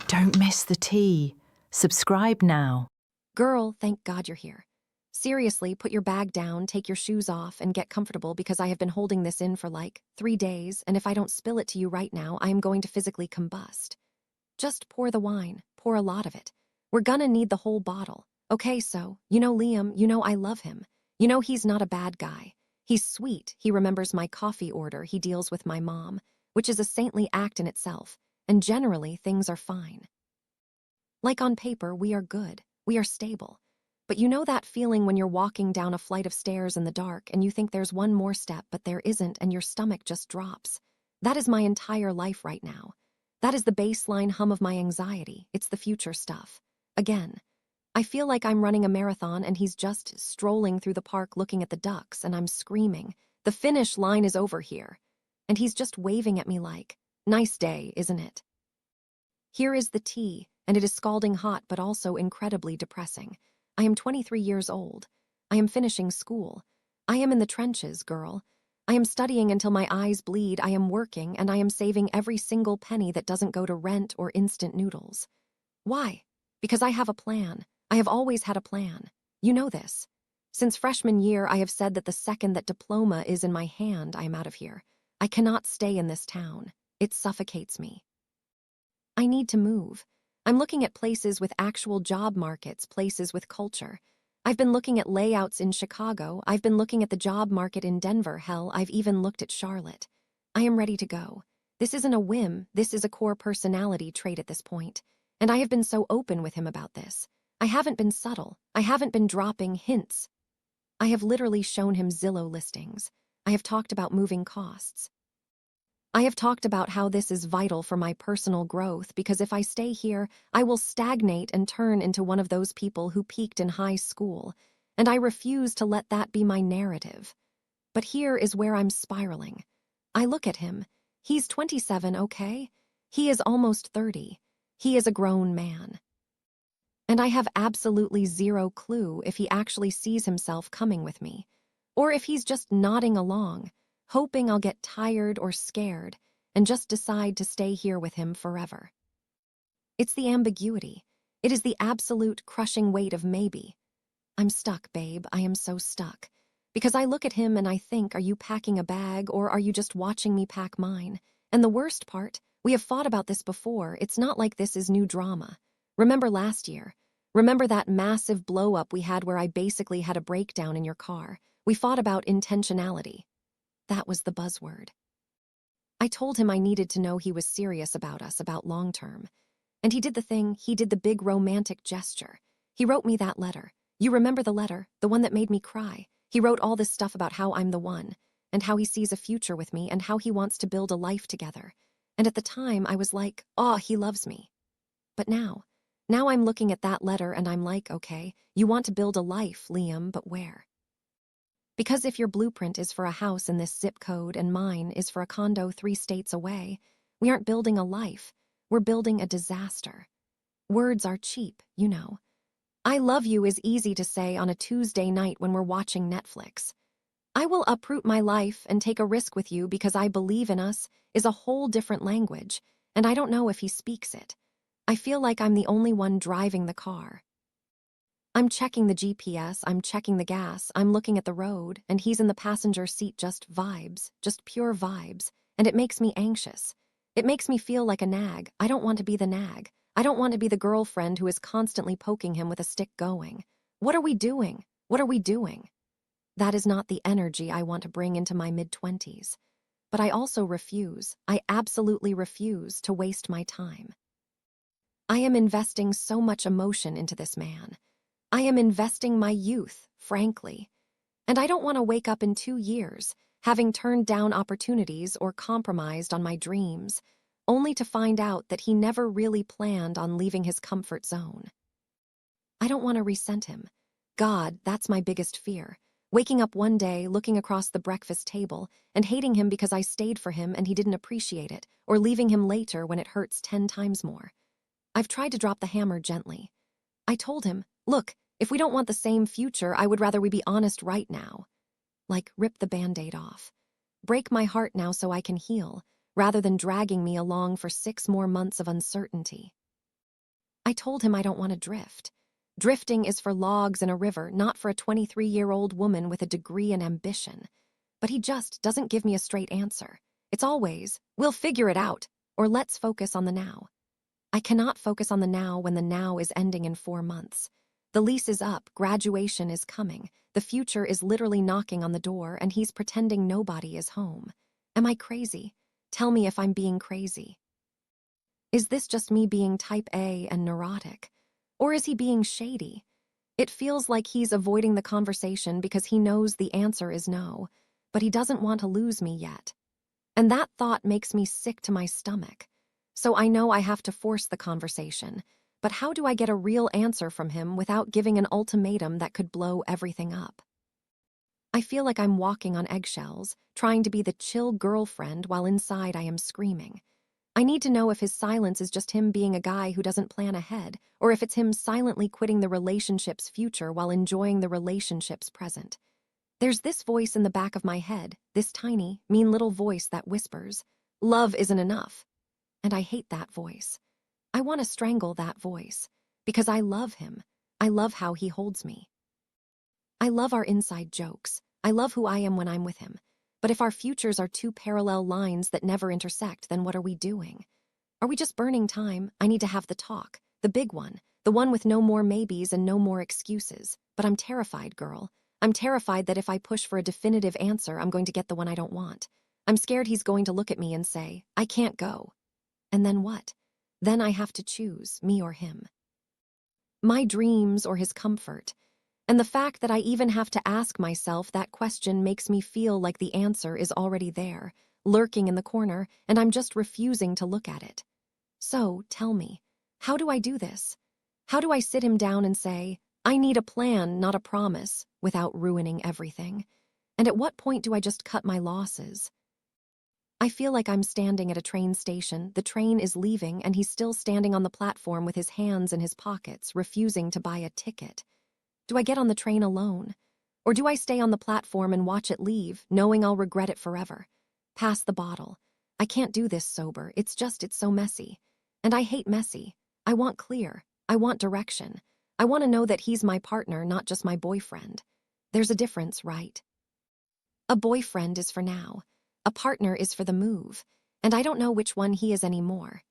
Don't miss the tea. Subscribe now. Girl, thank God you're here. Seriously, put your bag down, take your shoes off, and get comfortable because I have been holding this in for like 3 days, and if I don't spill it to you right now, I am going to physically combust. Just pour the wine. Pour a lot of it. We're gonna need the whole bottle. Okay, so, Liam, I love him. He's not a bad guy. He's sweet. He remembers my coffee order. He deals with my mom, which is a saintly act in itself, and generally things are fine. Like on paper, we are good. We are stable. But you know that feeling when you're walking down a flight of stairs in the dark and you think there's one more step, but there isn't, and your stomach just drops? That is my entire life right now. That is the baseline hum of my anxiety. It's the future stuff. Again, I feel like I'm running a marathon and he's just strolling through the park looking at the ducks, and I'm screaming, "The finish line is over here." And he's just waving at me like, "Nice day, isn't it?" Here is the tea, and it is scalding hot but also incredibly depressing. I am 23 years old. I am finishing school. I am in the trenches, girl. I am studying until my eyes bleed. I am working, and I am saving every single penny that doesn't go to rent or instant noodles. Why? Because I have a plan. I have always had a plan. You know this. Since freshman year, I have said that the second that diploma is in my hand, I am out of here. I cannot stay in this town. It suffocates me. I need to move. I'm looking at places with actual job markets, places with culture. I've been looking at layouts in Chicago. I've been looking at the job market in Denver. Hell, I've even looked at Charlotte. I am ready to go. This isn't a whim. This is a core personality trait at this point. And I have been so open with him about this. I haven't been subtle. I haven't been dropping hints. I have literally shown him Zillow listings. I have talked about moving costs. I have talked about how this is vital for my personal growth because if I stay here, I will stagnate and turn into one of those people who peaked in high school, and I refuse to let that be my narrative. But here is where I'm spiraling. I look at him. He's 27, okay? He is almost 30. He is a grown man. And I have absolutely zero clue if he actually sees himself coming with me, or if he's just nodding along, hoping I'll get tired or scared and just decide to stay here with him forever. It's the ambiguity. It is the absolute crushing weight of maybe. I'm stuck, babe. I am so stuck. Because I look at him and I think, are you packing a bag or are you just watching me pack mine? And the worst part, we have fought about this before. It's not like this is new drama. Remember last year? Remember that massive blow-up we had where I basically had a breakdown in your car? We fought about intentionality. That was the buzzword. I told him I needed to know he was serious about us, about long-term. And he did the thing, he did the big romantic gesture. He wrote me that letter. You remember the letter, the one that made me cry? He wrote all this stuff about how I'm the one, and how he sees a future with me, and how he wants to build a life together. And at the time, I was like, oh, he loves me. But now I'm looking at that letter and I'm like, okay, you want to build a life, Liam, but where? Because if your blueprint is for a house in this zip code and mine is for a condo 3 states away, we aren't building a life. We're building a disaster. Words are cheap, you know. I love you is easy to say on a Tuesday night when we're watching Netflix. I will uproot my life and take a risk with you because I believe in us is a whole different language, and I don't know if he speaks it. I feel like I'm the only one driving the car. I'm checking the GPS, I'm checking the gas, I'm looking at the road, and he's in the passenger seat, just vibes, just pure vibes, and it makes me anxious. It makes me feel like a nag. I don't want to be the nag. I don't want to be the girlfriend who is constantly poking him with a stick going. What are we doing? What are we doing? That is not the energy I want to bring into my mid-20s. But I also refuse, I absolutely refuse to waste my time. I am investing so much emotion into this man. I am investing my youth, frankly. And I don't want to wake up in 2 years, having turned down opportunities or compromised on my dreams, only to find out that he never really planned on leaving his comfort zone. I don't want to resent him. God, that's my biggest fear. Waking up one day, looking across the breakfast table, and hating him because I stayed for him and he didn't appreciate it, or leaving him later when it hurts 10 times more. I've tried to drop the hammer gently. I told him, look, if we don't want the same future, I would rather we be honest right now. Like, rip the Band-Aid off. Break my heart now so I can heal, rather than dragging me along for 6 more months of uncertainty. I told him I don't want to drift. Drifting is for logs in a river, not for a 23-year-old woman with a degree and ambition. But he just doesn't give me a straight answer. It's always, we'll figure it out, or let's focus on the now. I cannot focus on the now when the now is ending in 4 months. The lease is up, graduation is coming, the future is literally knocking on the door, and he's pretending nobody is home. Am I crazy? Tell me if I'm being crazy. Is this just me being type A and neurotic? Or is he being shady? It feels like he's avoiding the conversation because he knows the answer is no, but he doesn't want to lose me yet. And that thought makes me sick to my stomach. So I know I have to force the conversation, but how do I get a real answer from him without giving an ultimatum that could blow everything up? I feel like I'm walking on eggshells, trying to be the chill girlfriend while inside I am screaming. I need to know if his silence is just him being a guy who doesn't plan ahead, or if it's him silently quitting the relationship's future while enjoying the relationship's present. There's this voice in the back of my head, this tiny, mean little voice that whispers, "Love isn't enough." And I hate that voice. I want to strangle that voice, because I love him. I love how he holds me. I love our inside jokes. I love who I am when I'm with him. But if our futures are two parallel lines that never intersect, then what are we doing? Are we just burning time? I need to have the talk, the big one, the one with no more maybes and no more excuses. But I'm terrified, girl. I'm terrified that if I push for a definitive answer, I'm going to get the one I don't want. I'm scared he's going to look at me and say, "I can't go." And then what? Then I have to choose, me or him. My dreams or his comfort. And the fact that I even have to ask myself that question makes me feel like the answer is already there, lurking in the corner, and I'm just refusing to look at it. So, tell me, how do I do this? How do I sit him down and say, "I need a plan, not a promise," without ruining everything? And at what point do I just cut my losses? I feel like I'm standing at a train station, the train is leaving, and he's still standing on the platform with his hands in his pockets, refusing to buy a ticket. Do I get on the train alone? Or do I stay on the platform and watch it leave, knowing I'll regret it forever? Pass the bottle. I can't do this sober, it's so messy. And I hate messy. I want clear. I want direction. I want to know that he's my partner, not just my boyfriend. There's a difference, right? A boyfriend is for now. A partner is for the move. And I don't know which one he is anymore.